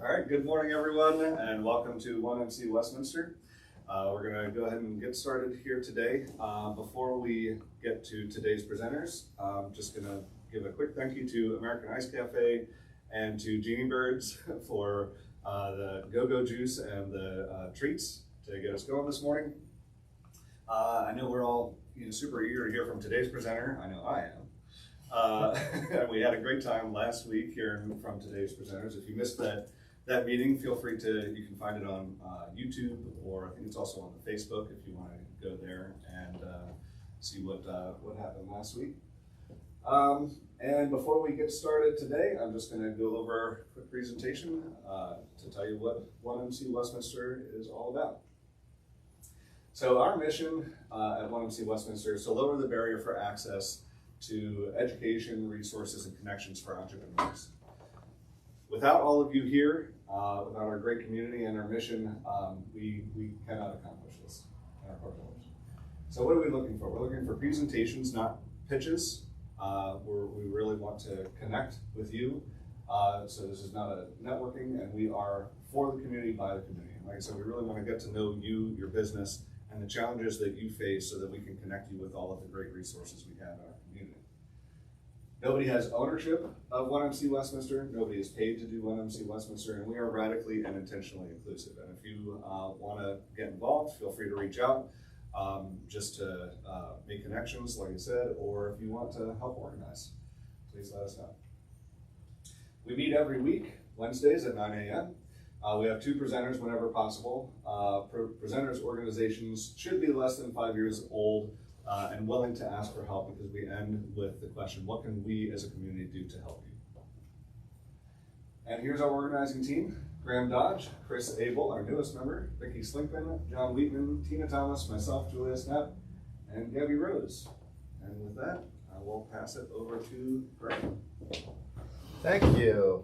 All right, good morning everyone and welcome to 1MC Westminster. We're going to go ahead and get started here today. Before we get to today's presenters, I'm just going to give a quick thank you to American Ice Cafe and to Genie Birds for the go-go juice and the treats to get us going this morning. I know we're all super eager to hear from today's presenter. I know I am. And we had a great time last week hearing from today's presenters. If you missed that meeting, feel free you can find it on YouTube, or I think it's also on the Facebook if you want to go there and see what happened last week. And before we get started today, I'm just going to go over a quick presentation to tell you what 1MC Westminster is all about. So our mission at 1MC Westminster is to lower the barrier for access to education, resources, and connections for entrepreneurs. Without all of you here, without our great community and our mission, we cannot accomplish this in our portfolios. So what are we looking for? We're looking for presentations, not pitches. We really want to connect with you. So this is not a networking, and we are for the community, by the community. Like I said, we really want to get to know you, your business, and the challenges that you face so that we can connect you with all of the great resources we have in our community. Nobody has ownership of 1MC Westminster. Nobody is paid to do 1MC Westminster, and we are radically and intentionally inclusive. And if you want to get involved, feel free to reach out just to make connections, like I said, or if you want to help organize, please let us know. We meet every week, Wednesdays at 9 a.m. We have two presenters whenever possible. Presenters' organizations should be less than 5 years old and willing to ask for help, because we end with the question, what can we as a community do to help you? And here's our organizing team: Graham Dodge, Chris Abel, our newest member, Vicki Slinkman, John Wheatman, Tina Thomas, myself, Julia Snap, and Gabby Rose. And with that, I will pass it over to Graham. Thank you.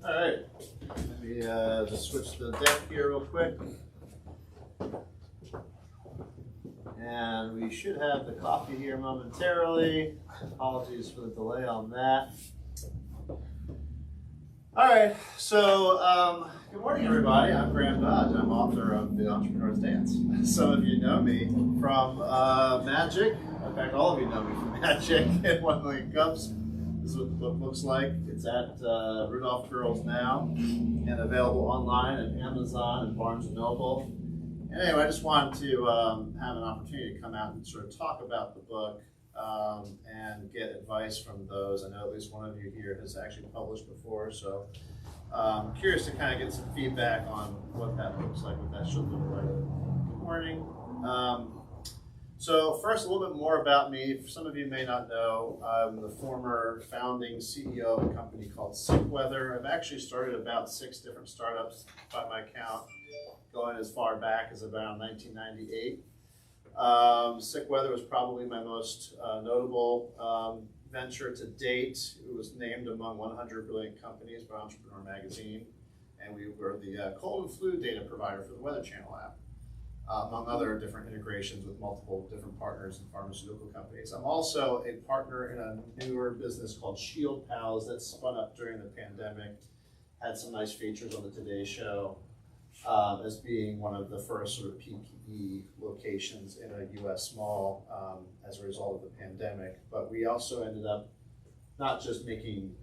All right, let me just switch the deck here real quick. And we should have the coffee here momentarily. Apologies for the delay on that. All right, so good morning, everybody. I'm Graham Dodge. I'm author of The Entrepreneur's Dance. Some of you know me from Magic. In fact, all of you know me from Magic and One Million Cups. This is what the book looks like. It's at Rudolph Girls now and available online at Amazon and Barnes & Noble. And anyway, I just wanted to have an opportunity to come out and sort of talk about the book and get advice from those. I know at least one of you here has actually published before, so I'm curious to kind of get some feedback on what that looks like, what that should look like. Good morning. So first, a little bit more about me. Some of you may not know, I'm the former founding CEO of a company called SickWeather. I've actually started about 6 different startups by my count, going as far back as about 1998. SickWeather was probably my most notable venture to date. It was named among 100 brilliant companies by Entrepreneur Magazine, and we were the cold and flu data provider for the Weather Channel app, among other different integrations with multiple different partners and pharmaceutical companies. I'm also a partner in a newer business called Shield Pals that spun up during the pandemic, had some nice features on the Today Show, as being one of the first sort of PPE locations in a U.S. mall as a result of the pandemic. But we also ended up not just making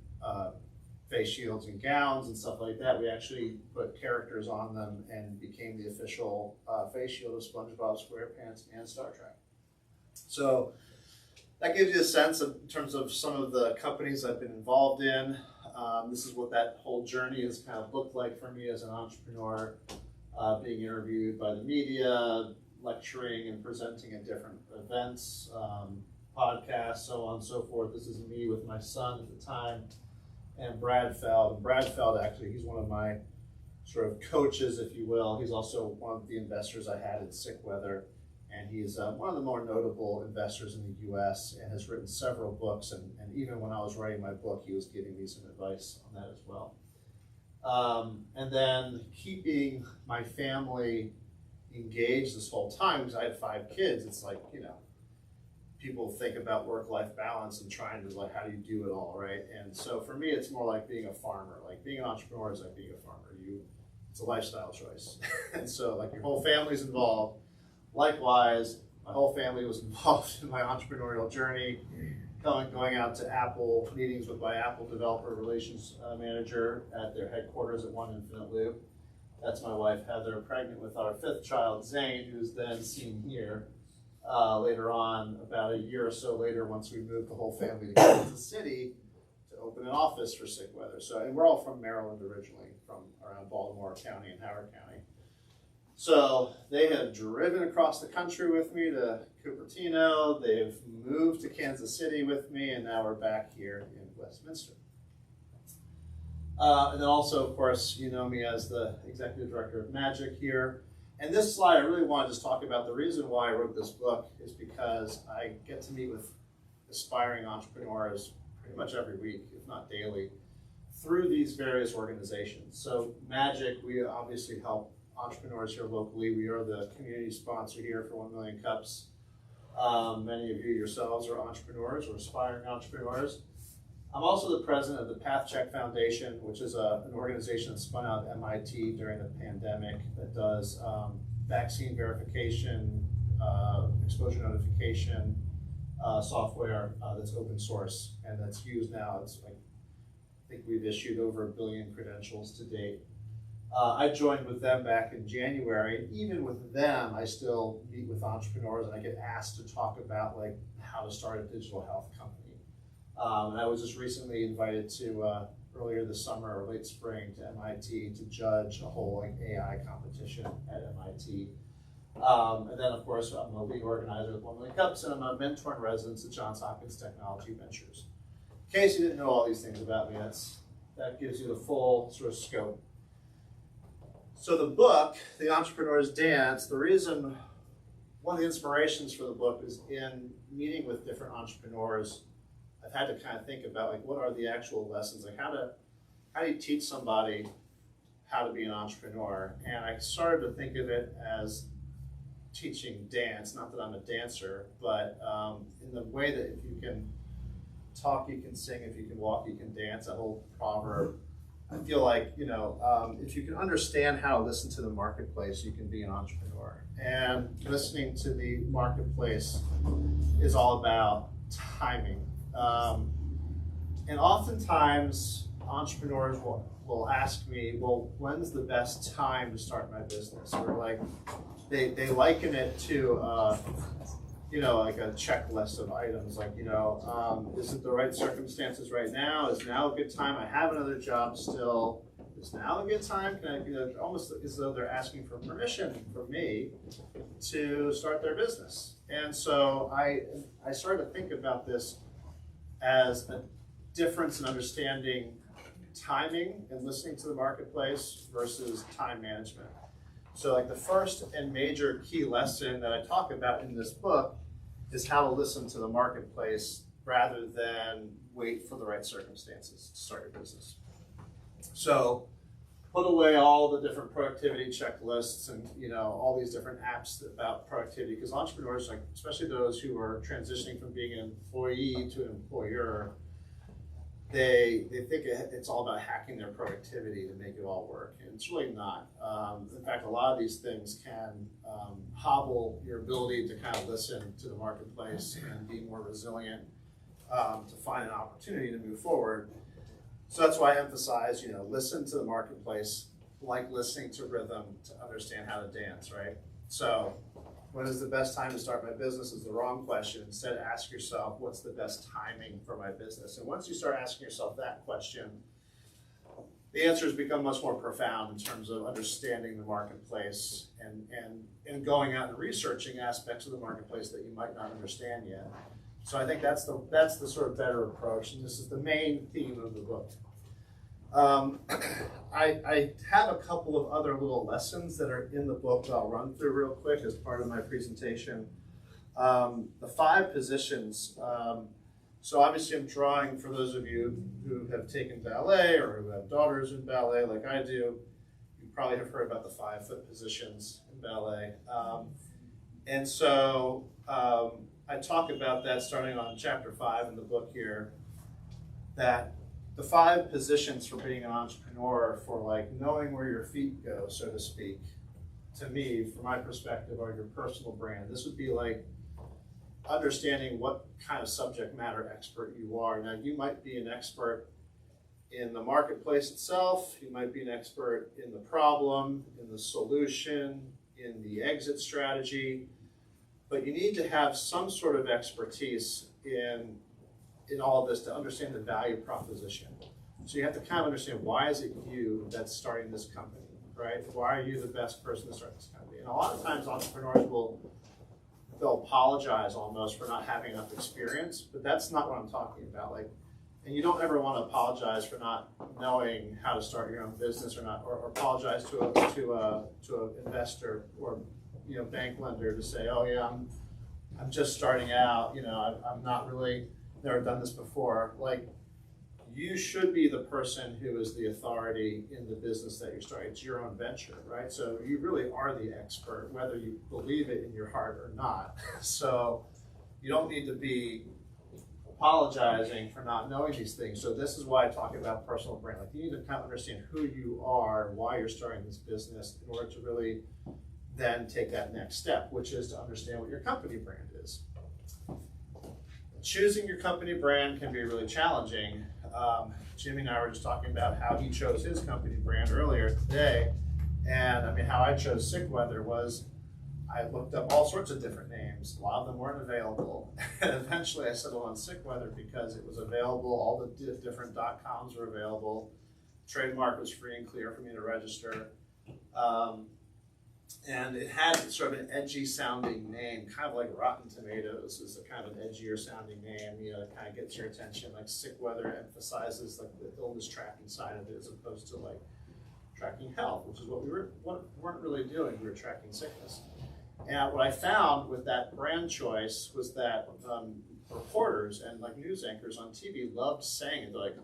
face shields and gowns and stuff like that. We actually put characters on them and became the official face shield of SpongeBob SquarePants and Star Trek. So that gives you a sense in terms of some of the companies I've been involved in. This is what that whole journey has kind of looked like for me as an entrepreneur, being interviewed by the media, lecturing and presenting at different events, podcasts, so on and so forth. This is me with my son at the time, and Brad Feld. And Brad Feld, actually, he's one of my sort of coaches, if you will. He's also one of the investors I had in SickWeather, and he's one of the more notable investors in the U.S. and has written several books. And even when I was writing my book, he was giving me some advice on that as well. And then keeping my family engaged this whole time, because I had 5 kids. It's like, people think about work-life balance and trying to like, how do you do it all, right? And so for me, it's more like being a farmer. Like being an entrepreneur is like being a farmer. It's a lifestyle choice. And so like your whole family's involved. Likewise, my whole family was involved in my entrepreneurial journey, going out to Apple meetings with my Apple developer relations manager at their headquarters at One Infinite Loop. That's my wife Heather, pregnant with our 5th child, Zane, who's then seen here. Later on, about a year or so later, once we moved the whole family to Kansas City to open an office for Sick Weather. So, and we're all from Maryland originally, from around Baltimore County and Howard County. So they have driven across the country with me to Cupertino. They've moved to Kansas City with me, and now we're back here in Westminster. And then also, of course, you know me as the executive director of Magic here. And this slide, I really want to just talk about the reason why I wrote this book is because I get to meet with aspiring entrepreneurs pretty much every week, if not daily, through these various organizations. So Magic, we obviously help entrepreneurs here locally. We are the community sponsor here for 1 Million Cups. Many of you yourselves are entrepreneurs or aspiring entrepreneurs. I'm also the president of the PathCheck Foundation, which is an organization that spun out of MIT during the pandemic that does vaccine verification, exposure notification software that's open source and that's used now. It's like, I think we've issued over 1 billion credentials to date. I joined with them back in January. Even with them, I still meet with entrepreneurs and I get asked to talk about like how to start a digital health company. And I was just recently invited to, earlier this summer or late spring, to MIT to judge a whole like AI competition at MIT. And then of course I'm a lead organizer with 1 Million Cups and I'm a mentor in residence at Johns Hopkins Technology Ventures. In case you didn't know all these things about me, that gives you the full sort of scope. So the book, The Entrepreneur's Dance, one of the inspirations for the book is in meeting with different entrepreneurs. I've had to kind of think about like what are the actual lessons, like how do you teach somebody how to be an entrepreneur? And I started to think of it as teaching dance, not that I'm a dancer, but in the way that if you can talk, you can sing, if you can walk, you can dance, that whole proverb. I feel like, if you can understand how to listen to the marketplace, you can be an entrepreneur. And listening to the marketplace is all about timing. And oftentimes entrepreneurs will ask me, well, when's the best time to start my business? Or like, they liken it to, like a checklist of items, like, is it the right circumstances right now? Is now a good time? I have another job still. Is now a good time? Can I, almost as though they're asking for permission from me to start their business. And so I started to think about this as a difference in understanding timing and listening to the marketplace versus time management. So like the first and major key lesson that I talk about in this book is how to listen to the marketplace rather than wait for the right circumstances to start your business. So put away all the different productivity checklists and all these different apps about productivity, because entrepreneurs, like especially those who are transitioning from being an employee to an employer, they think it's all about hacking their productivity to make it all work, and it's really not. In fact, a lot of these things can hobble your ability to kind of listen to the marketplace and be more resilient to find an opportunity to move forward. So that's why I emphasize, listen to the marketplace like listening to rhythm to understand how to dance, right? So when is the best time to start my business is the wrong question. Instead, ask yourself, what's the best timing for my business? And once you start asking yourself that question, the answers become much more profound in terms of understanding the marketplace and going out and researching aspects of the marketplace that you might not understand yet. So I think that's the sort of better approach, and this is the main theme of the book. I have a couple of other little lessons that are in the book that I'll run through real quick as part of my presentation. The 5 positions. So obviously I'm drawing, for those of you who have taken ballet or who have daughters in ballet like I do, you probably have heard about the 5-foot positions in ballet. And so I talk about that starting on chapter 5 in the book here, that the 5 positions for being an entrepreneur, for like knowing where your feet go, so to speak, to me, from my perspective, are your personal brand. This would be like understanding what kind of subject matter expert you are. Now, you might be an expert in the marketplace itself, you might be an expert in the problem, in the solution, in the exit strategy, but you need to have some sort of expertise in all of this to understand the value proposition. So you have to kind of understand, why is it you that's starting this company, right? Why are you the best person to start this company? And a lot of times entrepreneurs they'll apologize almost for not having enough experience, but that's not what I'm talking about. Like, and you don't ever want to apologize for not knowing how to start your own business, or apologize to an investor or bank lender to say, oh yeah, I'm just starting out, I'm not really, never done this before. Like, you should be the person who is the authority in the business that you're starting. It's your own venture, right? So you really are the expert, whether you believe it in your heart or not. So you don't need to be apologizing for not knowing these things. So this is why I talk about personal brand. Like, you need to kind of understand who you are, why you're starting this business, in order to really then take that next step, which is to understand what your company brand is. Choosing your company brand can be really challenging. Jimmy and I were just talking about how he chose his company brand earlier today. And I mean, how I chose Sick Weather was, I looked up all sorts of different names. A lot of them weren't available. And eventually I settled on Sick Weather because it was available. All the different .coms were available. Trademark was free and clear for me to register. And it had sort of an edgy sounding name, kind of like Rotten Tomatoes is a kind of an edgier sounding name, it kind of gets your attention. Like, Sick Weather emphasizes like the illness tracking side of it, as opposed to like tracking health, which is what we weren't really doing. We were tracking sickness. And what I found with that brand choice was that reporters and like news anchors on TV loved saying it. Like,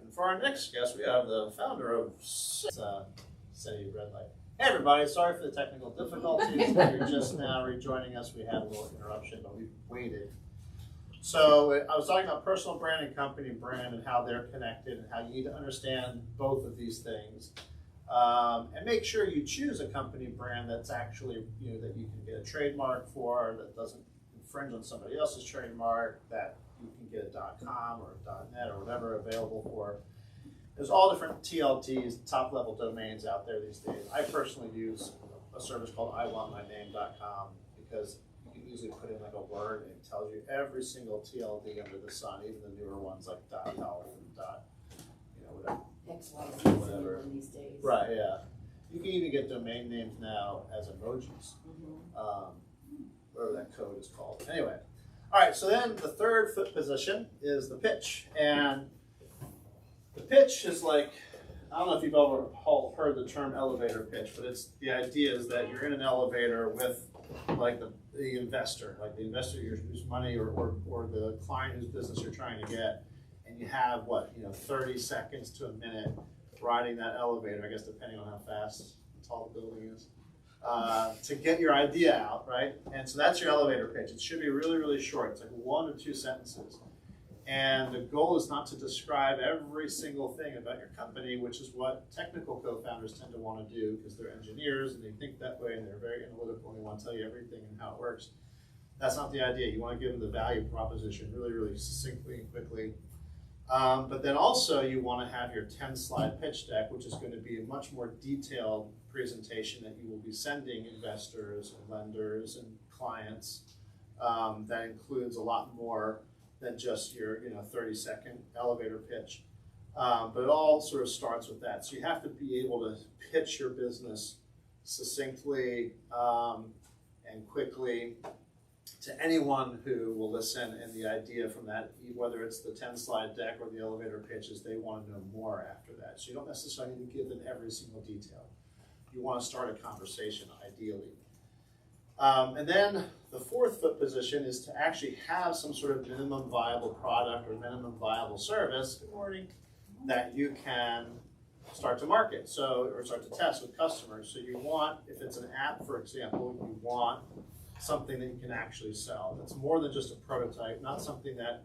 and for our next guest, we have the founder of City Red Light. Hey everybody, sorry for the technical difficulties. If you're just now rejoining us, we had a little interruption, but we waited. So I was talking about personal brand and company brand and how they're connected, and how you need to understand both of these things. And make sure you choose a company brand that's actually, that you can get a trademark for, that doesn't infringe on somebody else's trademark, that you can get a .com or a .net or whatever available for. There's all different TLDs, top-level domains out there these days. I personally use a service called iwantmyname.com because you can easily put in like a word and it tells you every single TLD under the sun, even the newer ones like .health and whatever. XYZ Whatever. these days. Right, yeah. You can even get domain names now as emojis, whatever that code is called. Anyway, all right, so then the third foot position is the pitch. And the pitch is like, I don't know if you've ever heard the term elevator pitch, but it's the idea is that you're in an elevator with like the investor, whose money or the client whose business you're trying to get, and you have 30 seconds to a minute riding that elevator, I guess depending on how fast and tall the building is, to get your idea out, right? And so that's your elevator pitch. It should be really, really short. It's like 1 or 2 sentences. And the goal is not to describe every single thing about your company, which is what technical co-founders tend to want to do because they're engineers and they think that way and they're very analytical and they want to tell you everything and how it works. That's not the idea. You want to give them the value proposition really, really succinctly and quickly. But then also you want to have your 10-slide pitch deck, which is going to be a much more detailed presentation that you will be sending investors and lenders and clients. That includes a lot more than just your 30-second elevator pitch. But it all sort of starts with that. So you have to be able to pitch your business succinctly and quickly to anyone who will listen. And the idea from that, whether it's the 10-slide deck or the elevator pitch, is they want to know more after that. So you don't necessarily need to give them every single detail. You want to start a conversation, ideally. And then the fourth foot position is to actually have some sort of minimum viable product or minimum viable service, good morning, that you can start to market, or start to test with customers. So you want, if it's an app, for example, you want something that you can actually sell. That's more than just a prototype, not something that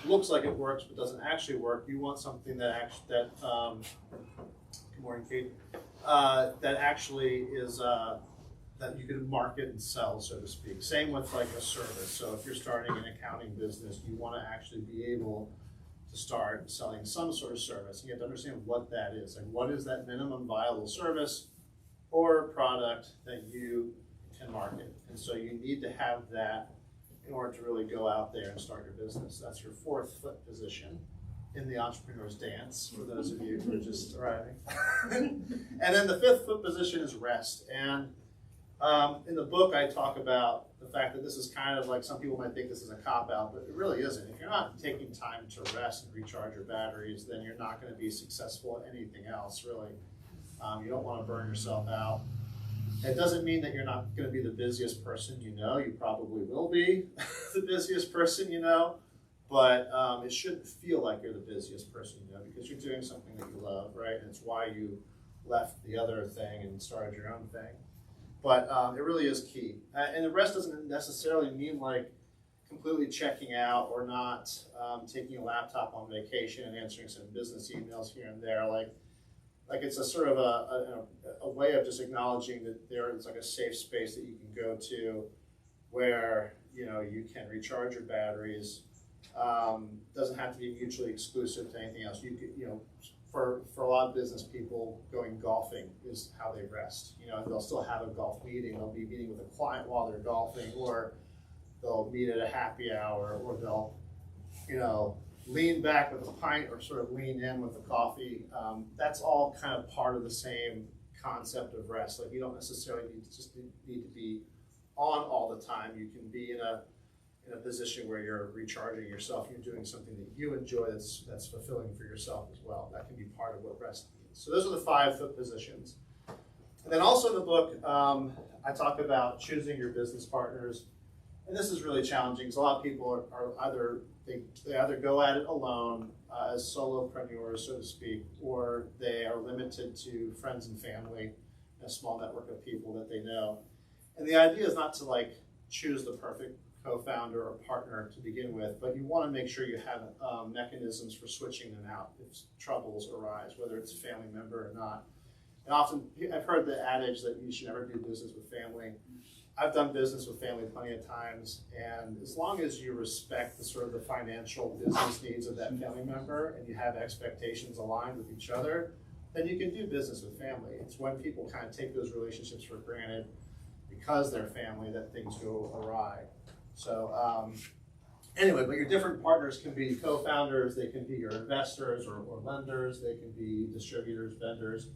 looks like it works but doesn't actually work. You want something that good morning, Kate, that actually is that you can market and sell, so to speak. Same with like a service. So if you're starting an accounting business, you want to actually be able to start selling some sort of service. You have to understand what that is. Like, what is that minimum viable service or product that you can market? And so you need to have that in order to really go out there and start your business. That's your fourth foot position in the entrepreneur's dance, for those of you who are just arriving. And then the fifth foot position is rest. And in the book, I talk about the fact that this is kind of like, some people might think this is a cop-out, but it really isn't. If you're not taking time to rest and recharge your batteries, then you're not going to be successful at anything else, really. You don't want to burn yourself out. It doesn't mean that you're not going to be the busiest person you know. You probably will be the busiest person you know, but it shouldn't feel like you're the busiest person you know, because you're doing something that you love, right? And it's why you left the other thing and started your own thing. But it really is key. And the rest doesn't necessarily mean like completely checking out or not taking a laptop on vacation and answering some business emails here and there. Like it's a sort of a way of just acknowledging that there is like a safe space that you can go to where, you know, you can recharge your batteries. Doesn't have to be mutually exclusive to anything else. You could, you know, for a lot of business people, going golfing is how they rest. You know, they'll still have a golf meeting. They'll be meeting with a client while they're golfing, or they'll meet at a happy hour, or they'll, you know, lean back with a pint or sort of lean in with a coffee. That's all kind of part of the same concept of rest. Like, you don't necessarily need to be on all the time. You can be in a position where you're recharging yourself, you're doing something that you enjoy that's fulfilling for yourself as well. That can be part of what rest means. So those are the 5 foot positions. And then also in the book, I talk about choosing your business partners. And this is really challenging because a lot of people are either, they either go at it alone as solopreneurs, so to speak, or they are limited to friends and family, a small network of people that they know. And the idea is not to like choose the perfect co-founder or partner to begin with, but you want to make sure you have mechanisms for switching them out if troubles arise, whether it's a family member or not. And often, I've heard the adage that you should never do business with family. I've done business with family plenty of times, and as long as you respect the sort of the financial business needs of that family member and you have expectations aligned with each other, then you can do business with family. It's when people kind of take those relationships for granted because they're family that things go awry. So anyway, but your different partners can be co-founders, they can be your investors or lenders, they can be distributors, vendors.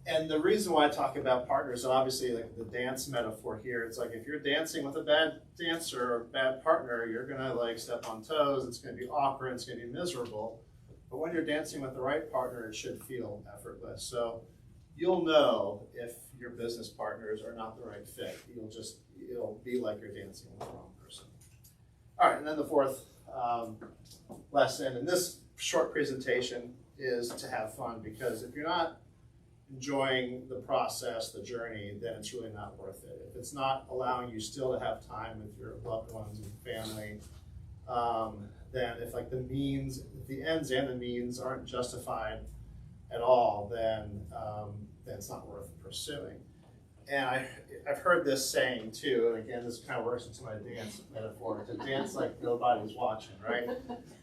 And the reason why I talk about partners, so obviously like the dance metaphor here, it's like if you're dancing with a bad dancer or a bad partner, you're gonna like step on toes, it's gonna be awkward, it's gonna be miserable. But when you're dancing with the right partner, it should feel effortless. So you'll know if your business partners are not the right fit. It'll be like you're dancing with the wrong person. All right, and then the fourth lesson in this short presentation is to have fun, because if you're not enjoying the process, the journey, then it's really not worth it. If it's not allowing you still to have time with your loved ones and family, then if like the ends and the means aren't justified at all, then it's not worth pursuing. And I've heard this saying too, and again, this kind of works into my dance metaphor, to dance like nobody's watching, right?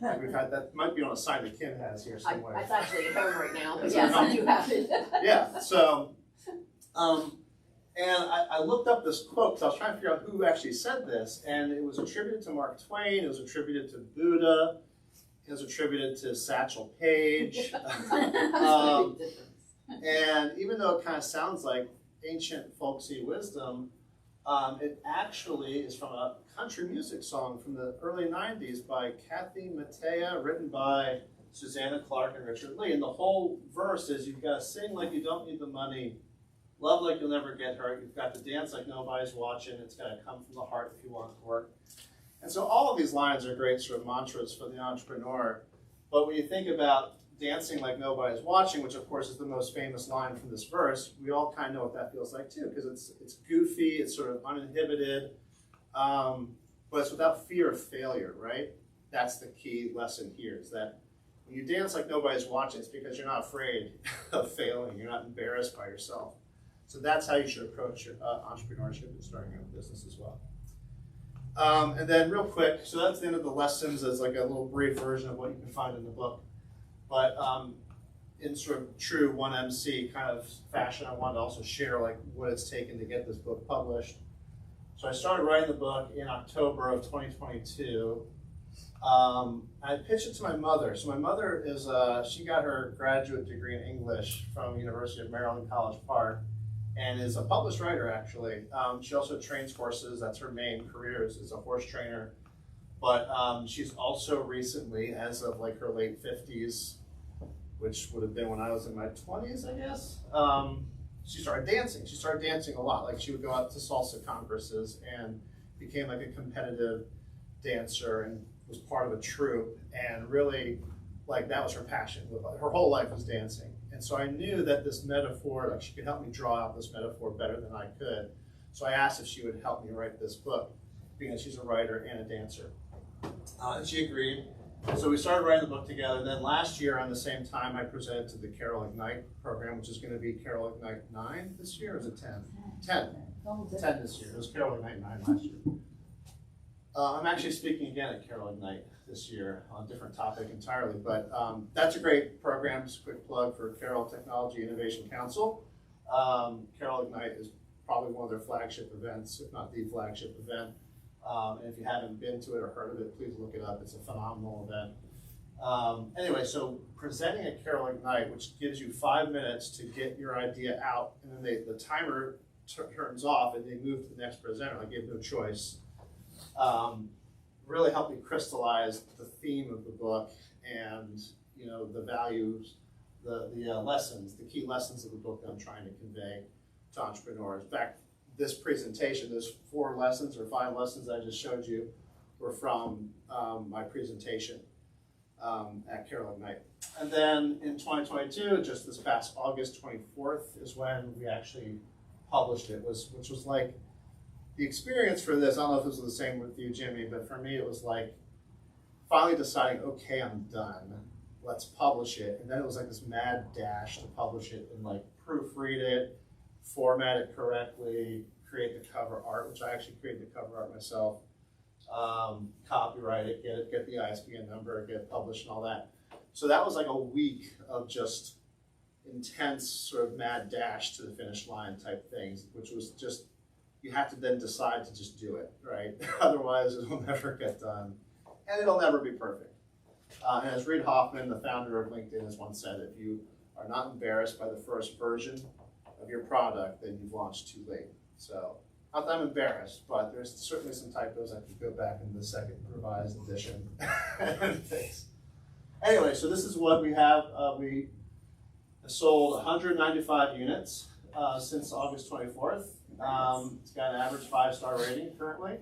Like we've had, that might be on a sign that Kim has here somewhere. It's actually at home right now, but yes, I do have it. Yeah, so, and I looked up this quote because I was trying to figure out who actually said this, and it was attributed to Mark Twain, it was attributed to Buddha, it was attributed to Satchel Paige. And even though it kind of sounds like ancient folksy wisdom, it actually is from a country music song from the early 90s by Kathy Mattea, written by Susanna Clark and Richard Lee. And the whole verse is, you've got to sing like you don't need the money, love like you'll never get hurt, you've got to dance like nobody's watching, it's got to come from the heart if you want it to work. And so all of these lines are great sort of mantras for the entrepreneur. But when you think about dancing like nobody's watching, which of course is the most famous line from this verse, we all kind of know what that feels like too, because it's goofy, it's sort of uninhibited, but it's without fear of failure, right? That's the key lesson here, is that when you dance like nobody's watching, it's because you're not afraid of failing, you're not embarrassed by yourself. So that's how you should approach your entrepreneurship and starting your own business as well. And then real quick, so that's the end of the lessons as like a little brief version of what you can find in the book. But in sort of true 1MC kind of fashion, I wanted to also share like what it's taken to get this book published. So I started writing the book in October of 2022. I pitched it to my mother. So my mother is, she got her graduate degree in English from University of Maryland, College Park, and is a published writer actually. She also trains horses. That's her main career is a horse trainer. But she's also recently, as of like her late 50s, which would have been when I was in my 20s, I guess, she started dancing. She started dancing a lot. Like she would go out to salsa congresses and became like a competitive dancer and was part of a troupe, and really like that was her passion. Her whole life was dancing. And so I knew that this metaphor, like she could help me draw out this metaphor better than I could. So I asked if she would help me write this book, because she's a writer and a dancer. And she agreed. So we started writing the book together. And then last year, around the same time, I presented to the Carol Ignite program, which is going to be Carol Ignite 9 this year, or is it 10? 10. 10 this year. It was Carol Ignite 9 last year. I'm actually speaking again at Carol Ignite this year on a different topic entirely, but that's a great program. Just a quick plug for Carol Technology Innovation Council. Carol Ignite is probably one of their flagship events, if not the flagship event. And if you haven't been to it or heard of it, please look it up. It's a phenomenal event. Anyway, so presenting at Carol Ignite, which gives you 5 minutes to get your idea out, and then the timer turns off and they move to the next presenter. I gave no choice. Really helped me crystallize the theme of the book and the values, the lessons, the key lessons of the book that I'm trying to convey to entrepreneurs. In fact, this presentation, those 4 lessons or 5 lessons I just showed you were from my presentation at Carol Ignite. And then in 2022, just this past August 24th is when we actually published it, which was like, the experience for this, I don't know if this was the same with you, Jimmy, but for me it was like finally deciding, okay, I'm done. Let's publish it. And then it was like this mad dash to publish it and like proofread it, format it correctly, create the cover art, which I actually created the cover art myself, copyright it, get the ISBN number, get it published and all that. So that was like a week of just intense sort of mad dash to the finish line type things, which was just, you have to then decide to just do it, right? Otherwise, it'll never get done, and it'll never be perfect. And as Reid Hoffman, the founder of LinkedIn, has once said, if you are not embarrassed by the first version of your product, then you've launched too late. So, not that I'm embarrassed, but there's certainly some typos I could go back into the second revised edition and things. Anyway, so this is what we have. We sold 195 units since August 24th. It's got an average 5-star rating currently,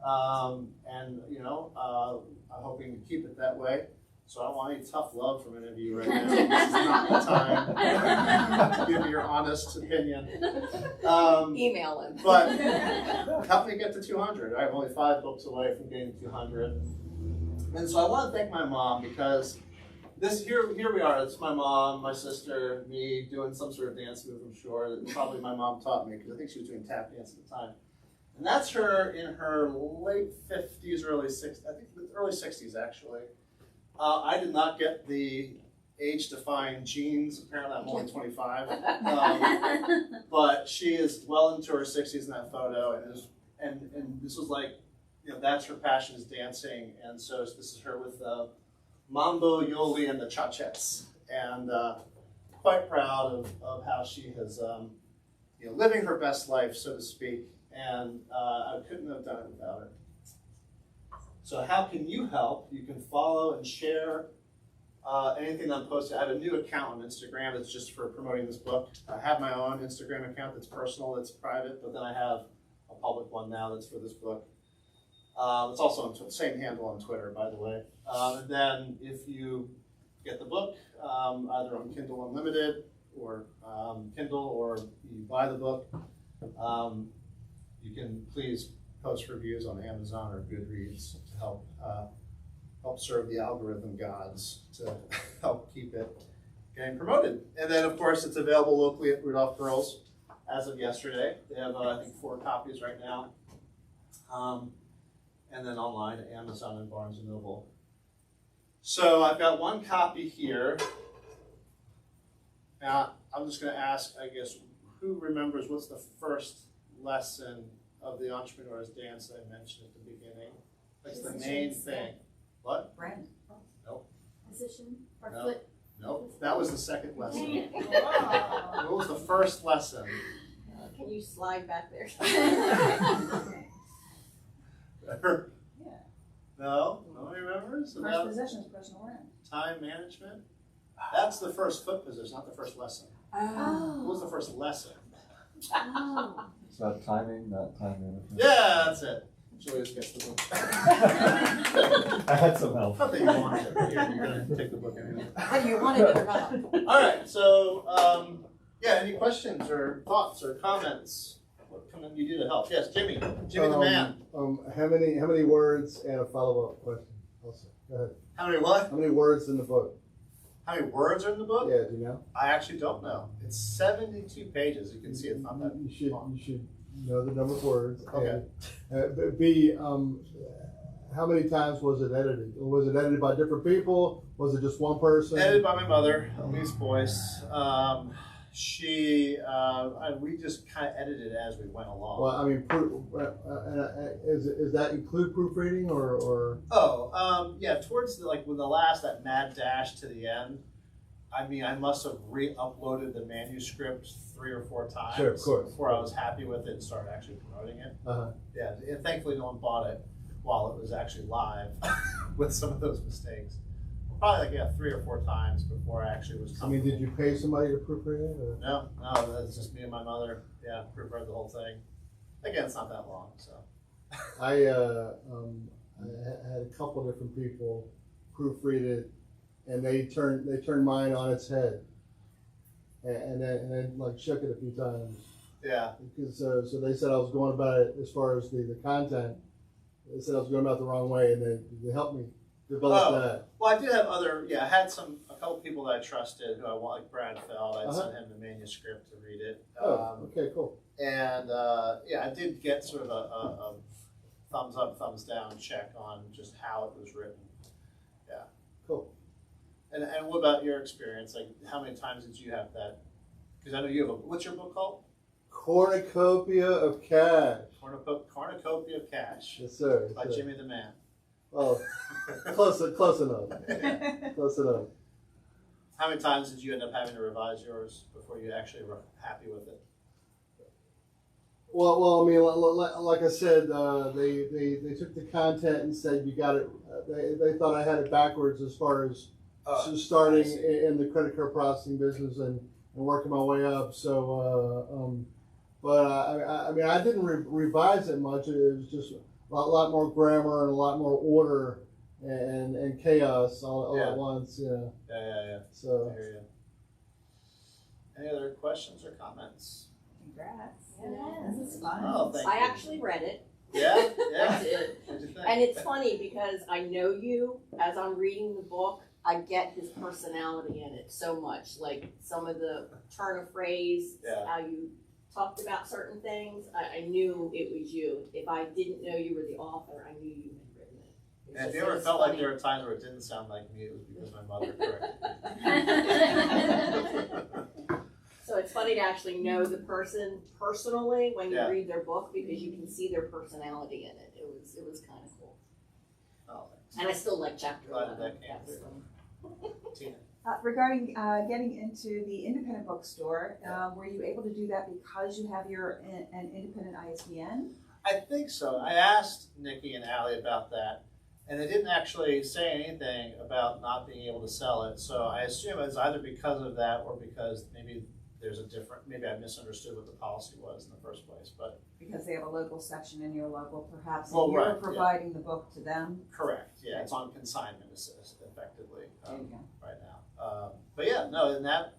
and I'm hoping to keep it that way. So I don't want any tough love from any of you right now. This is not the time to give me your honest opinion. Email him. But help me get to 200. I'm only 5 books away from getting to 200. And so I want to thank my mom, because here we are. It's my mom, my sister, me doing some sort of dance move, I'm sure. That probably my mom taught me, because I think she was doing tap dance at the time. And that's her in her late 50s, early 60s, I think early 60s actually. I did not get the age-defying genes. Apparently I'm only 25. But she is well into her 60s in that photo, and this was like, that's her passion, is dancing. And so this is her with Mambo, Yoli, and the Cha-Chets, and quite proud of how she has, living her best life, so to speak, and I couldn't have done it without her. So how can you help? You can follow and share anything that I'm posting. I have a new account on Instagram that's just for promoting this book. I have my own Instagram account that's personal, that's private, but then I have a public one now that's for this book. It's also on the same handle on Twitter, by the way. And then if you get the book, either on Kindle Unlimited or Kindle, or you buy the book. You can please post reviews on Amazon or Goodreads to help serve the algorithm gods, to help keep it getting promoted. And then, of course, it's available locally at Rudolph Girls as of yesterday. They have, I think, 4 copies right now. And then online at Amazon and Barnes & Noble. So I've got 1 copy here. Now, I'm just going to ask, I guess, who remembers what's the first lesson of the Entrepreneur's Dance that I mentioned at the beginning? What's the main thing? What? Brand. Nope. Position or No. foot. Nope. That was the second lesson. Wow. What was the first lesson? Can you slide back there? No? Nobody remembers? First About possession is personal brand. time management? That's the first foot position, not the first lesson. What was the first lesson? Oh. It's not timing, not time management. Yeah, that's it. Julius gets the book. I had some help. Not that you wanted it, but you're gonna take the book anyway. Whether you wanted it or not. All right, so, yeah, any questions or thoughts or comments? What can you do to help? Yes, Jimmy the man. How many words and a follow-up question also? Go ahead. How many what? How many words in the book? How many words are in the book? Yeah, do you know? I actually don't know. It's 72 pages. You can see it's not that long. You should know the number of words. Okay. And, B, how many times was it edited? Or was it edited by different people? Was it just one person? Edited by my mother, Elise Boyce. We just kind of edited as we went along. Well, I mean, is that include proofreading or? Oh, yeah, towards when the last, that mad dash to the end, I mean, I must have re-uploaded the manuscript 3 or 4 times. Sure, of course. Before I was happy with it and started actually promoting it. Uh-huh. Yeah, and thankfully no one bought it while it was actually live with some of those mistakes. Probably 3 or 4 times before I actually was I mean, comfortable. did you pay somebody to proofread it? Or? No, that's just me and my mother. Yeah, proofread the whole thing. Again, it's not that long, so. I had a couple different people proofread it, and they turned mine on its head, and then shook it a few times. Yeah. Because so they said I was going about it as far as the content. They said I was going about it the wrong way, and they helped me develop that. Well, I did have I had a couple people that I trusted who I want, like Brad Feld. I'd sent him the manuscript to read it. Okay, cool. And yeah, I did get sort of a thumbs up, thumbs down check on just how it was written. Yeah. Cool. And what about your experience? How many times did you have that? Because I know you have what's your book called? Cornucopia of Cash. Cornucopia of Cash. Yes, sir. By Jimmy the Man. Oh, close enough. Close enough. How many times did you end up having to revise yours before you actually were happy with it? Well, I mean, like I said, they took the content and said you got it. They thought I had it backwards as far as starting in the credit card processing business and working my way up. So, but I mean, I didn't revise it much. It was just a lot more grammar and a lot more order and chaos all at once. Yeah. So. I hear you. Any other questions or comments? Congrats. Yeah, This is fun. Oh, thank I you. actually read it. Yeah. I did. What'd you think? And it's funny because I know you, as I'm reading the book, I get his personality in it so much. Like some of the turn of phrase, how you talked about certain things, I knew it was you. If I didn't know you were the author, I knew you had written it. And if you ever felt like there were times where it didn't sound like me, it was because my mother corrected me. So it's funny to actually know the person personally when you Yeah. read their book because you can see their personality in it. It was kind of cool. Oh, thanks. And I still like chapter Glad 11. that came was through. fun. Tina. Regarding getting into the independent bookstore, were you able to do that because you have an independent ISBN? I think so. I asked Nikki and Allie about that, and they didn't actually say anything about not being able to sell it. So I assume it's either because of that or because maybe maybe I misunderstood what the policy was in the first place. But Because they have a local section in your local, perhaps, Well, and you're right, yeah. providing the book to them. correct, yeah, it's on consignment effectively There you go. right now. But yeah, no, and that,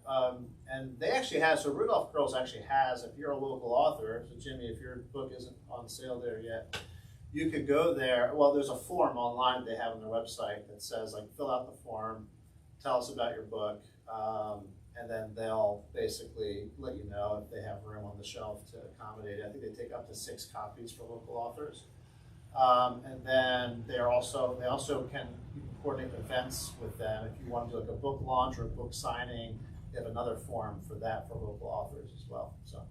and they actually have, so Rudolph Curls actually has, if you're a local author, so Jimmy, if your book isn't on sale there yet, you could go there. Well, there's a form online they have on their website that says, like, fill out the form, tell us about your book, and then they'll basically let you know if they have room on the shelf to accommodate it. I think they take up to 6 copies for local authors. And then they also can, you can coordinate events with them. If you want to do like a book launch or a book signing, they have another form for that for local authors as well. So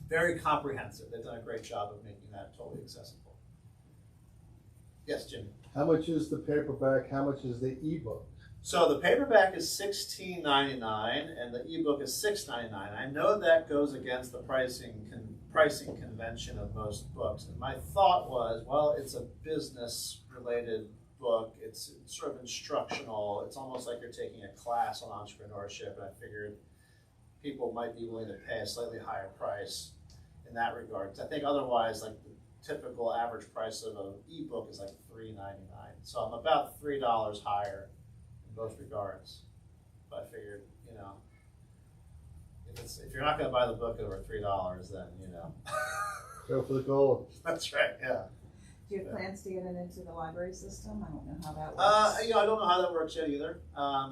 very comprehensive. They've done a great job of making that totally accessible. Yes, Jimmy. How much is the paperback? How much is the ebook? So the paperback is $16.99 and the ebook is $6.99. I know that goes against the pricing convention of most books. And my thought was, well, it's a business-related book. It's sort of instructional. It's almost like you're taking a class on entrepreneurship. And I figured people might be willing to pay a slightly higher price in that regard. I think otherwise, like the typical average price of an ebook is like $3.99. So I'm about $3 higher in both regards. But I figured, you know, if you're not going to buy the book over $3, then, you know. Go for the gold. That's right, yeah. Do you have plans to get it into the library system? I don't know how that works. You know, I don't know how that works yet either.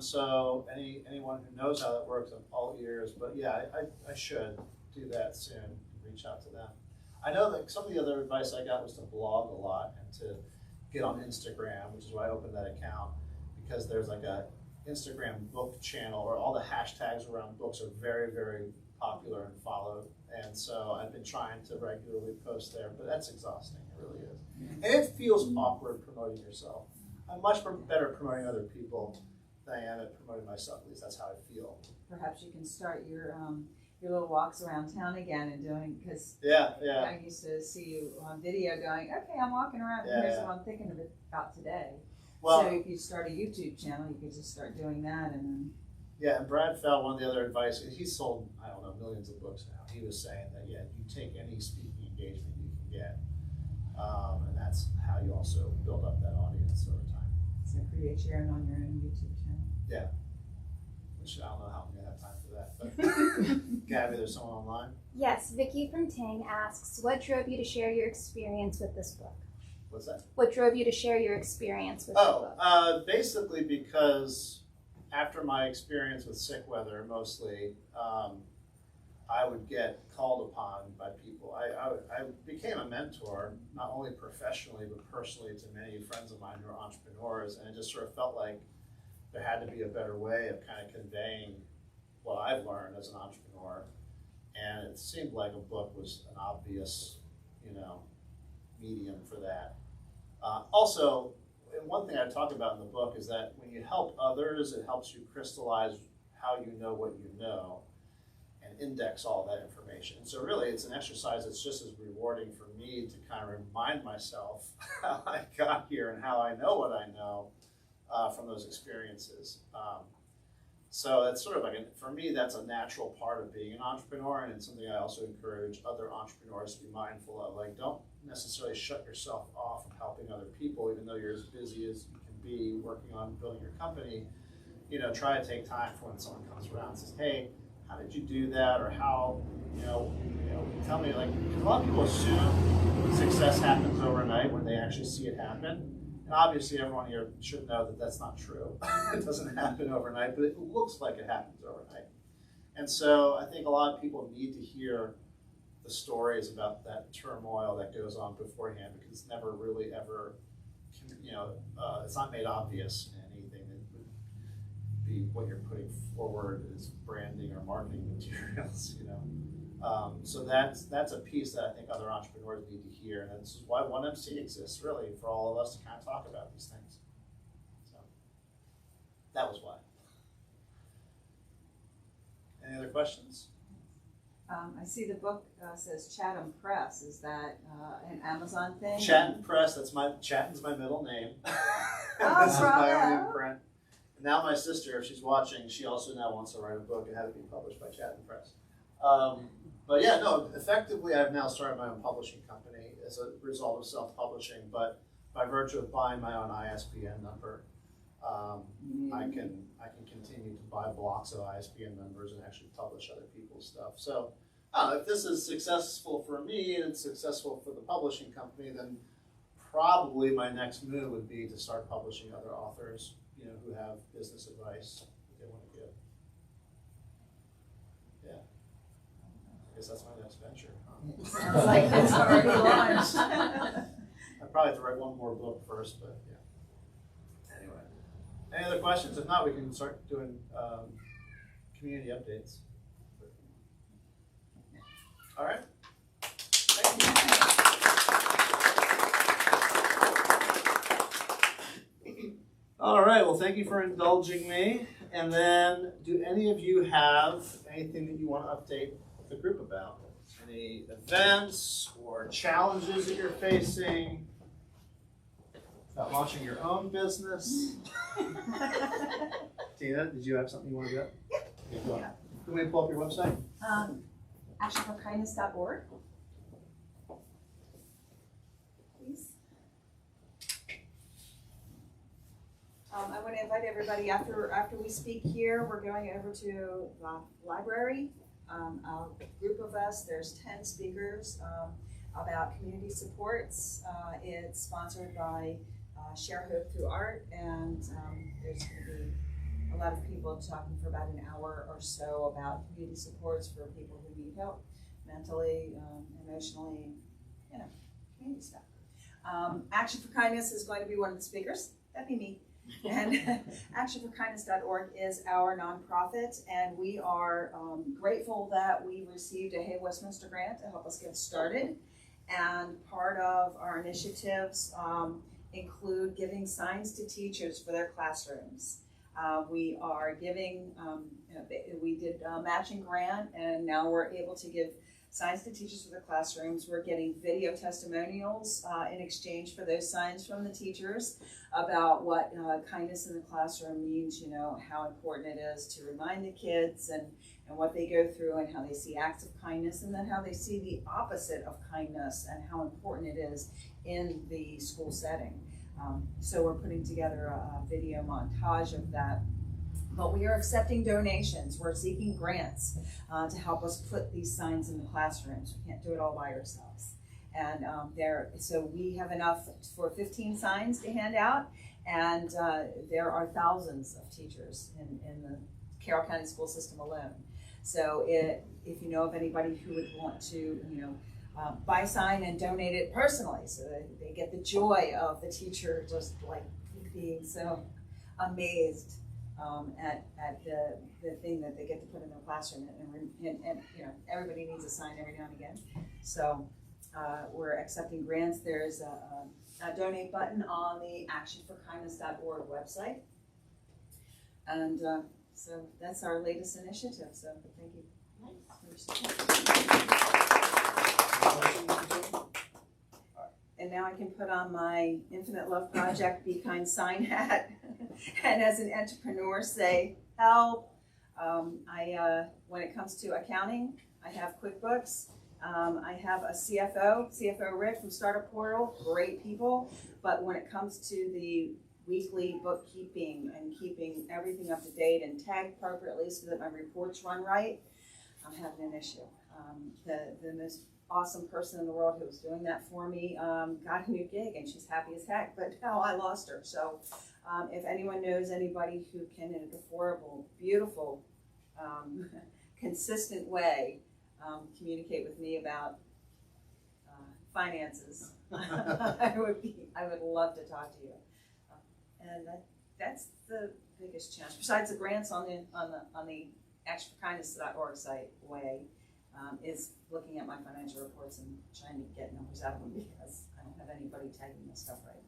So anyone who knows how that works, I'm all ears. But yeah, I should do that soon, reach out to them. I know that some of the other advice I got was to blog a lot and to get on Instagram, which is why I opened that account, because there's like a Instagram book channel where all the hashtags around books are very, very popular and followed. And so I've been trying to regularly post there, but that's exhausting. It really is. And it feels awkward promoting yourself. I'm much better promoting other people than I am at promoting myself. At least that's how I feel. Perhaps you can start your little walks around town again and doing, because Yeah. I used to see you on video going, okay, I'm walking around and here's what I'm thinking about today. Well, so if you start a YouTube channel, you could just start doing that and then. yeah, and Brad Fell, one of the other advice, he's sold, I don't know, millions of books now. He was saying that, yeah, you take any speaking engagement you can get. And that's how you also build up that audience over time. So create your own on your own YouTube channel. Yeah. Which I don't know how I'm going to have time for that. But Gabby, there's someone online? Yes, Vicky from Ting asks, what drove you to share your experience with this book? What's that? What drove you to share your experience with the book? Basically because after my experience with sick weather, mostly, I would get called upon by people. I became a mentor, not only professionally, but personally to many friends of mine who are entrepreneurs, and it just sort of felt like there had to be a better way of kind of conveying what I've learned as an entrepreneur, and it seemed like a book was an obvious, you know, medium for that. Also, and one thing I talk about in the book is that when you help others, it helps you crystallize how you know what you know and index all that information. So really, it's an exercise that's just as rewarding for me to kind of remind myself how I got here and how I know what I know from those experiences. So that's sort of like, for me, that's a natural part of being an entrepreneur, and it's something I also encourage other entrepreneurs to be mindful of. Like, don't necessarily shut yourself off from helping other people, even though you're as busy as you can be working on building your company. You know, try to take time for when someone comes around and says, hey, how did you do that? Or how, you know, tell me, like, because a lot of people assume success happens overnight when they actually see it happen. And obviously everyone here should know that that's not true. It doesn't happen overnight, but it looks like it happens overnight. And so I think a lot of people need to hear the stories about that turmoil that goes on beforehand, because it's never really ever, you know, it's not made obvious in anything that would be what you're putting forward as branding or marketing materials, you know. So that's a piece that I think other entrepreneurs need to hear, and this is why 1MC exists, really, for all of us to kind of talk about these things. So that was why. Any other questions? I see the book says Chatham Press. Is that an Amazon thing? Chatton Press. Chatton's my middle name. Oh, this is my own bravo. imprint. And now my sister, if she's watching, she also now wants to write a book and have it be published by Chatton Press. But yeah, no, effectively I've now started my own publishing company as a result of self-publishing, but by virtue of buying my own ISBN number, I can continue to buy blocks of ISBN numbers and actually publish other people's stuff. So if this is successful for me and it's successful for the publishing company, then probably my next move would be to start publishing other authors, who have business advice that they want to give. Yeah. I guess that's my next venture. Sounds like it's already launched. I'd probably have to write one more book first, but yeah. Anyway, any other questions? If not, we can start doing community updates. All right. Thank you. All right. Well, thank you for indulging me. And then, do any of you have anything that you want to update the group about? Any events or challenges that you're facing? About launching your own business? Tina, did you have something you want to do? Yeah. Go ahead. Can we pull up your website? actionforkindness.org. Please. I want to invite everybody after we speak here, we're going over to the library. A group of us, there's 10 speakers about community supports. It's sponsored by Share Hope Through Art, and there's going to be a lot of people talking for about an hour or so about community supports for people who need help mentally, emotionally, community stuff. Action for Kindness is going to be one of the speakers. That'd be me. And actionforkindness.org is our nonprofit, and we are grateful that we received a Hey Westminster grant to help us get started. And part of our initiatives include giving signs to teachers for their classrooms. We are giving, we did a matching grant, and now we're able to give signs to teachers for their classrooms. We're getting video testimonials in exchange for those signs from the teachers about what kindness in the classroom means, how important it is to remind the kids and what they go through and how they see acts of kindness, and then how they see the opposite of kindness and how important it is in the school setting. So we're putting together a video montage of that. But we are accepting donations. We're seeking grants to help us put these signs in the classrooms. We can't do it all by ourselves. And so we have enough for 15 signs to hand out, and there are thousands of teachers in the Carroll County school system alone. So if you know of anybody who would want to, buy a sign and donate it personally, so that they get the joy of the teacher just like being so amazed at the thing that they get to put in their classroom, and everybody needs a sign every now and again. So we're accepting grants. There's a donate button on the actionforkindness.org website, and so that's our latest initiative. So thank you. And now I can put on my Infinite Love Project Be Kind sign hat, and as an entrepreneur say, help. When it comes to accounting, I have QuickBooks. I have a CFO Rick from Startup Portal, great people. But when it comes to the weekly bookkeeping and keeping everything up to date and tagged appropriately so that my reports run right, I'm having an issue. The most awesome person in the world who was doing that for me got a new gig, and she's happy as heck, but now I lost her. So if anyone knows anybody who can, in an affordable, beautiful, consistent way, communicate with me about finances, I would love to talk to you. And that's the biggest challenge. Besides the grants on the actionforkindness.org site is looking at my financial reports and trying to get numbers out of them, because I don't have anybody tagging this stuff right.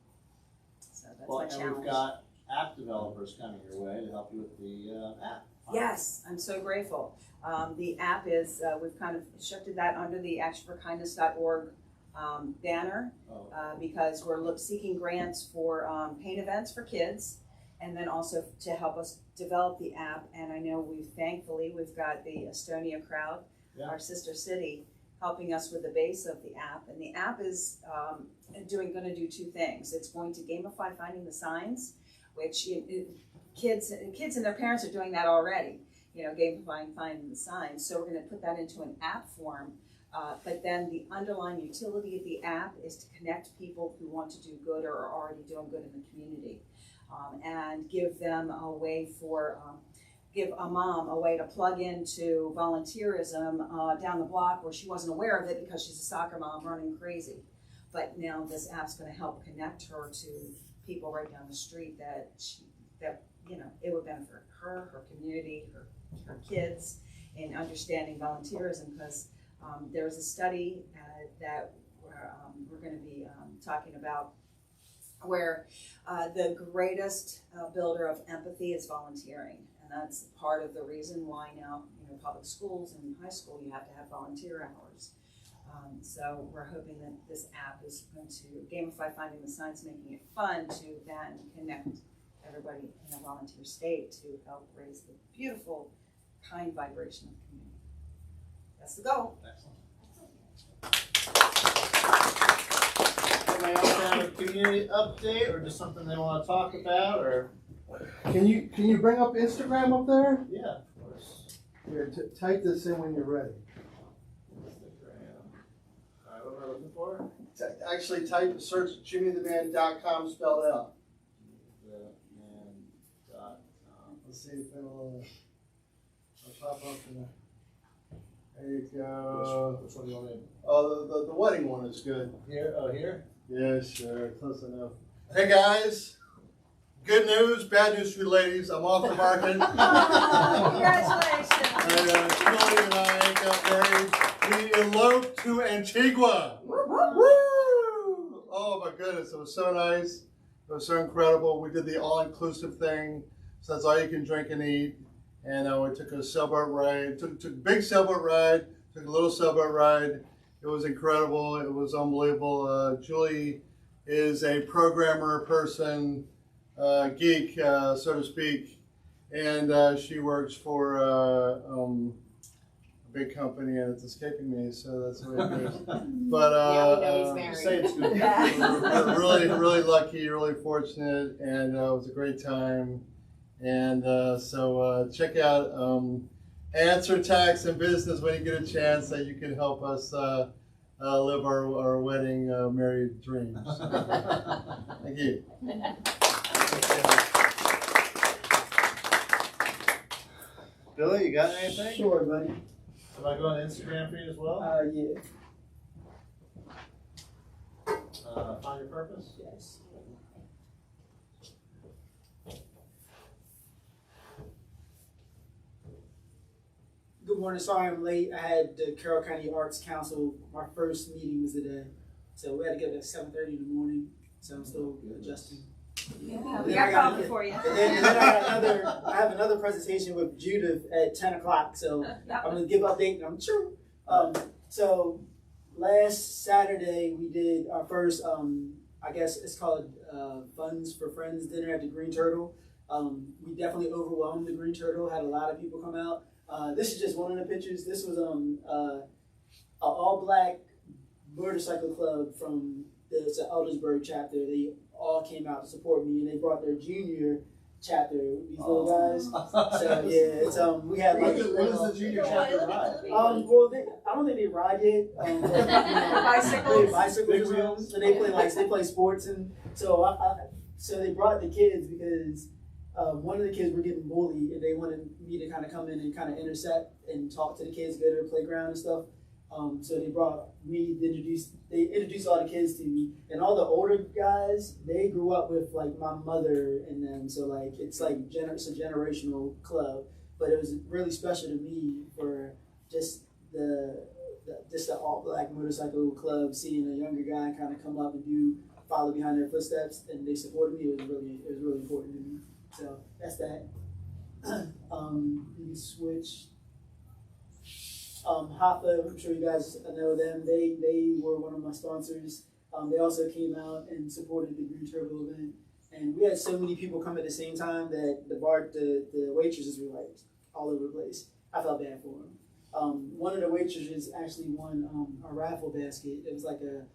So that's my challenge. And we've got app developers coming your way to help you with the app. Yes, I'm so grateful. The app is, we've kind of shifted that under the actionforkindness.org banner because we're seeking grants for paint events for kids, and then also to help us develop the app. And I know we've got the Estonia crowd, our sister city, helping us with the base of the app. And the app is going to do two things. It's going to gamify finding the signs, which kids and their parents are doing that already. You know, gamifying finding the signs. So we're going to put that into an app form. But then the underlying utility of the app is to connect people who want to do good or are already doing good in the community, and give them a way give a mom a way to plug into volunteerism down the block where she wasn't aware of it because she's a soccer mom running crazy. But now this app's going to help connect her to people right down the street that you know, it would benefit her community, her kids in understanding volunteerism, because there's a study that we're going to be talking about where the greatest builder of empathy is volunteering. And that's part of the reason why now, you know, public schools and high school, you have to have volunteer hours. So we're hoping that this app is going to gamify finding the signs, making it fun to then connect everybody in a volunteer state to help raise the beautiful, kind vibration of the community. That's the goal. Anybody else have a community update or just something they want to talk about, or? Can you bring up Instagram up there? Yeah, of course. Here, type this in when you're ready. Instagram. All right, what am I looking for? Actually, search jimmytheman.com spelled out. TheMan.com. Let's see if it'll pop up in there. There you go. Which one do you want me to? Oh, the wedding one is good. Here? Oh, here? Yeah, sure. Close enough. Hey guys, good news, bad news for you ladies. I'm off the market. Congratulations. Julie and I got married. We eloped to Antigua. Woo! Oh my goodness, it was so nice. It was so incredible. We did the all-inclusive thing, so that's all you can drink and eat. And we took a sailboat ride. Took a big sailboat ride. Took a little sailboat ride. It was incredible. It was unbelievable. Julie is a programmer person, geek, so to speak, and she works for a big company, and it's escaping me, so that's the way it is. But Now we know he's married. Say it's good. we're really lucky, really fortunate, and it was a great time. And so check out Answer Tax and Business when you get a chance, that you can help us live our wedding married dreams. Thank you. Billy, you got anything? Sure, buddy. Am I going to Instagram for you as well? Yeah. Find your purpose? Yes. Good morning. Sorry I'm late. I had the Carroll County Arts Council. My first meeting was today, so we had to get up at 7:30 in the morning. So I'm still adjusting. Yeah, we got coffee for you. And then I have another presentation with Judith at 10 o'clock. So I'm gonna give update. And I'm sure. So last Saturday we did our first. I guess it's called Funds for Friends dinner at the Green Turtle. We definitely overwhelmed the Green Turtle. Had a lot of people come out. This is just one of the pictures. This was an all-black motorcycle club from the Eldersburg chapter. They all came out to support me, and they brought their junior chapter, these little guys. So yeah, it's we had like. What is the junior chapter ride? Well, I don't think they ride it. Bicycles. Bicycles. So they play sports, and so so they brought the kids because. One of the kids were getting bullied, and they wanted me to kind of come in and kind of intercept and talk to the kids, go to the playground and stuff. So they brought me, they introduced all the kids to me, and all the older guys, they grew up with like my mother and them. So like it's like it's a generational club, but it was really special to me for just the all black motorcycle club, seeing a younger guy kind of come up and follow behind their footsteps, and they supported me. It was really important to me. So that's that. You can switch. Hoffa, I'm sure you guys know them. They were one of my sponsors. They also came out and supported the Green Turtle event. And we had so many people come at the same time that the waitresses were like all over the place. I felt bad for them. One of the waitresses actually won a raffle basket. It was like a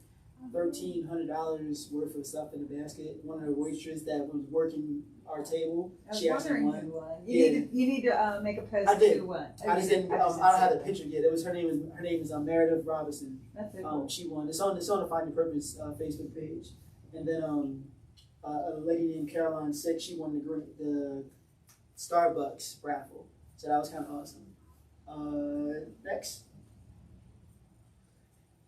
$1,300 worth of stuff in the basket. One of the waitresses that was working our table. I was She actually wondering won. who won. Yeah. You need to make a post I of did. who won. I just didn't. I don't have the picture yet. It was her name is Meredith Robinson. That's it. Cool. She won. It's on the Find Your Purpose Facebook page. And then a lady named Caroline Sick, she won the Starbucks raffle. So that was kind of awesome. Next.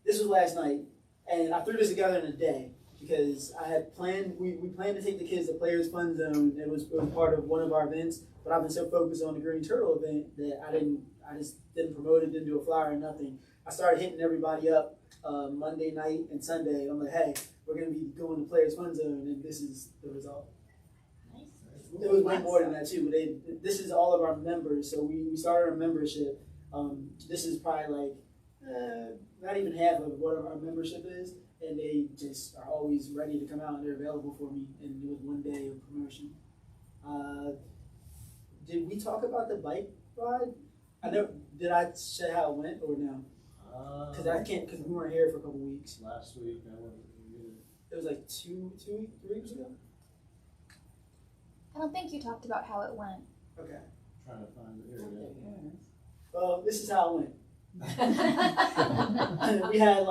This was last night, and I threw this together in a day because I had planned. We planned to take the kids to Players Fun Zone. It was part of one of our events, but I've been so focused on the Green Turtle event that I just didn't promote it, didn't do a flyer, or nothing. I started hitting everybody up Monday night and Sunday. I'm like, hey, we're gonna be going to Players Fun Zone, and this is the result. It was way more than that too. This is all of our members, so we started our membership. This is probably like not even half of what our membership is, and they just are always ready to come out and they're available for me. And it was one day of promotion. Did we talk about the bike ride? I know. Did I say how it went or no? Because we weren't here for a couple weeks. Last week, I wasn't. It was like 3 weeks ago. I don't think you talked about how it went. Okay. Trying to find it here. Well, this is how it went. We had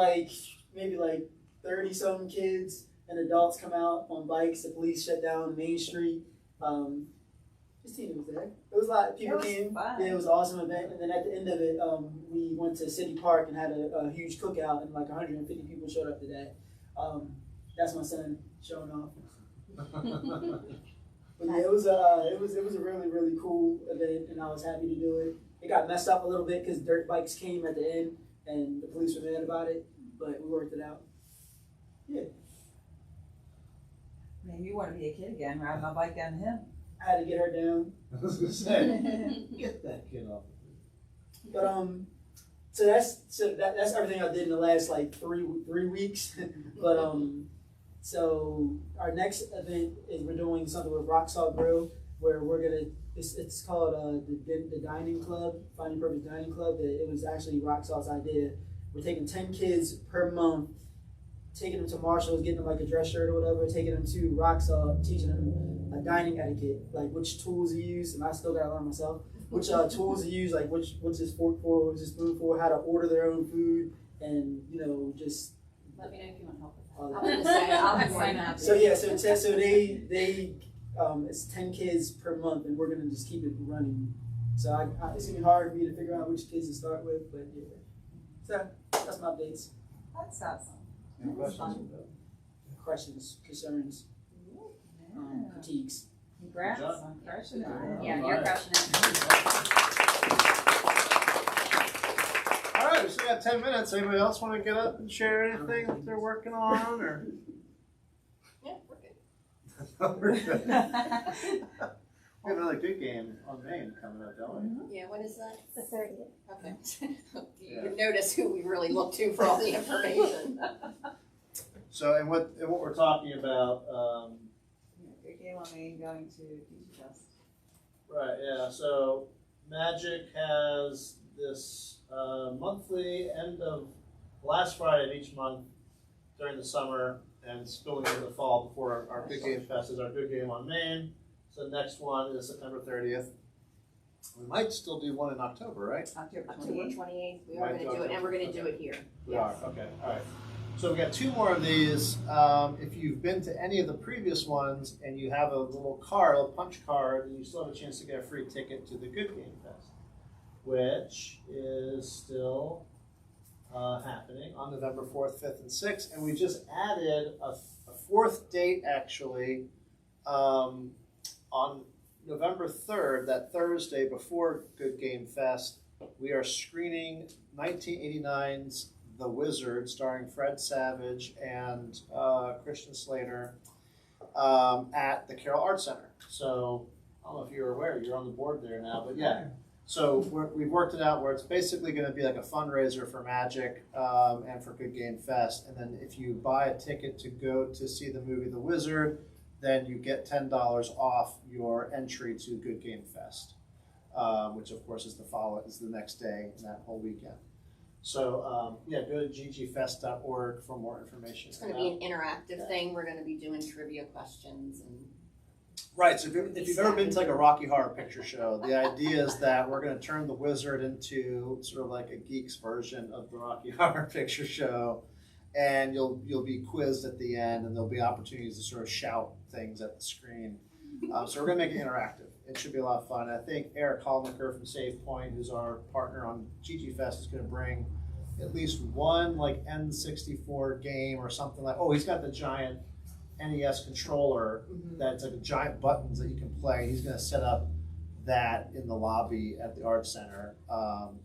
maybe 30 some kids and adults come out on bikes. The police shut down Main Street. Christina was there. It was a lot of people came. Fun. Yeah, it was an awesome event. And then at the end of it, we went to City Park and had a huge cookout, and 150 people showed up today. That's my son showing off. But yeah, it was a really, really cool event, and I was happy to do it. It got messed up a little bit because dirt bikes came at the end, and the police were mad about it, but we worked it out. Yeah. Man, you want to be a kid again, ride my bike down the hill. I had to get her down. I was gonna say, get that kid off. But so that's everything I did in the last 3 weeks. But so our next event is we're doing something with Rock Salt Grill, where we're gonna. It's called the Dining Club, Finding Purpose Dining Club. It was actually Rock Salt's idea. We're taking 10 kids per month, taking them to Marshall's, getting them a dress shirt or whatever, taking them to Rock Salt, teaching them a dining etiquette, which tools to use, and I still gotta learn myself. Which tools to use, what's this fork for, what's this spoon for, how to order their own food, and just. Let me know if you want help with that. all I'm that. gonna say, I'll be more than happy. So yeah, so they it's 10 kids per month, and we're gonna just keep it running. So it's gonna be hard for me to figure out which kids to start with, but yeah. So that's my updates. That's awesome. Any That's questions? fun. Questions, concerns, Yeah. critiques. Congrats Good job. on crushing it. Yeah, you're crushing it. All right, we still got 10 minutes. Anybody else want to get up and share anything that they're working on, or? Yeah, we're good. We have another good game on Maine coming up, don't we? Yeah, what is that? The 30th. Okay. You can notice who we really look to for all the information. So, and what we're talking about, Good game on me going to DJ Fest. right? Yeah. So, Magic has this monthly end of last Friday of each month during the summer and spilling into the fall before our Good Game Fest is our Good Game on Maine. So the next one is September 30th. We might still do one in October, right? October October 28th. 28th, we are gonna do it, and we're gonna do it here. We are, okay, all right. So we got 2 more of these. If you've been to any of the previous ones and you have a little card, a punch card, then you still have a chance to get a free ticket to the Good Game Fest, which is still happening on November 4th, 5th, and 6th. And we just added a 4th date, actually, on November 3rd, that Thursday before Good Game Fest. We are screening 1989's The Wizard, starring Fred Savage and Christian Slater, at the Carroll Arts Center. So I don't know if you're aware, you're on the board there now, but yeah. So we've worked it out where it's basically going to be like a fundraiser for Magic and for Good Game Fest. And then if you buy a ticket to go to see the movie The Wizard, then you get $10 off your entry to Good Game Fest, which of course is the next day and that whole weekend. So yeah, go to ggfest.org for more information. It's gonna be an interactive thing, we're gonna be doing trivia questions and Right, so if you've ever been to like a Rocky Horror Picture Show, the idea is that we're gonna turn the wizard into sort of like a geek's version of the Rocky Horror Picture Show. And you'll be quizzed at the end, and there'll be opportunities to sort of shout things at the screen. So we're gonna make it interactive. It should be a lot of fun. I think Eric Hollmaker from Save Point, who's our partner on GG Fest, is gonna bring at least one like N64 game or something like. Oh, he's got the giant NES controller that's like giant buttons that you can play. He's gonna set up that in the lobby at the Art Center.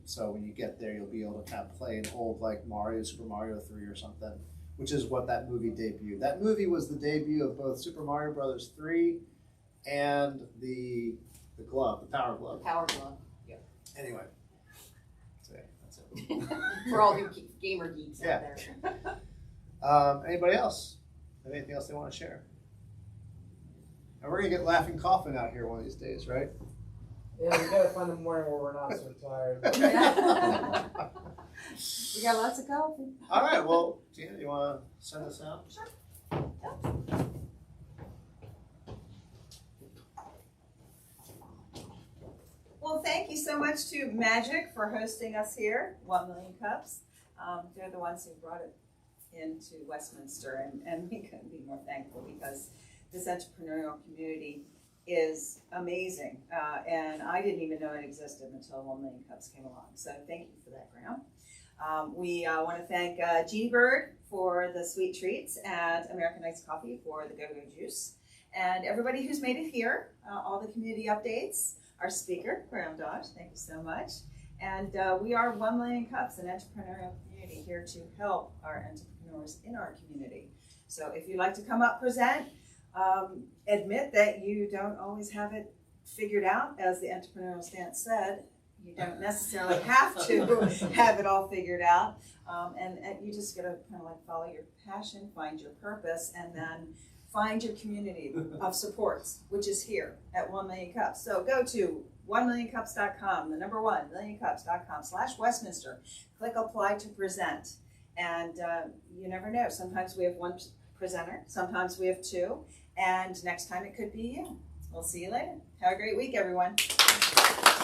So when you get there, you'll be able to kind of play an old like Super Mario 3 or something, which is what that movie debuted. That movie was the debut of both Super Mario Brothers 3 and the glove, the Power Glove. Power Glove. Anyway, so yeah, that's it. For all you gamer geeks Yeah. out there. Anybody else? Have anything else they want to share? And we're gonna get Laughing Coffin out here one of these days, right? Yeah, we gotta find a morning where we're not so tired. We got lots of coffee. All right, well, Gina, you want to send us out? Sure. Well, thank you so much to Magic for hosting us here, 1 Million Cups. They're the ones who brought it into Westminster, and we couldn't be more thankful because this entrepreneurial community is amazing, and I didn't even know it existed until 1 Million Cups came along. So thank you for that, Graham. We want to thank G Bird for the sweet treats and American Iced Coffee for the Go-Go Juice, and everybody who's made it here, all the community updates, our speaker, Graham Dodge, thank you so much. And we are 1 Million Cups, an entrepreneurial community here to help our entrepreneurs in our community. So if you'd like to come up, present, admit that you don't always have it figured out, as the entrepreneurial stance said. You don't necessarily have to have it all figured out, and you just gotta kind of like follow your passion, find your purpose, and then find your community of supports, which is here at 1 Million Cups. So go to 1millioncups.com, the number 1 millioncups.com/Westminster. Click apply to present, and you never know. Sometimes we have one presenter, sometimes we have 2, and next time it could be you. We'll see you later. Have a great week, everyone.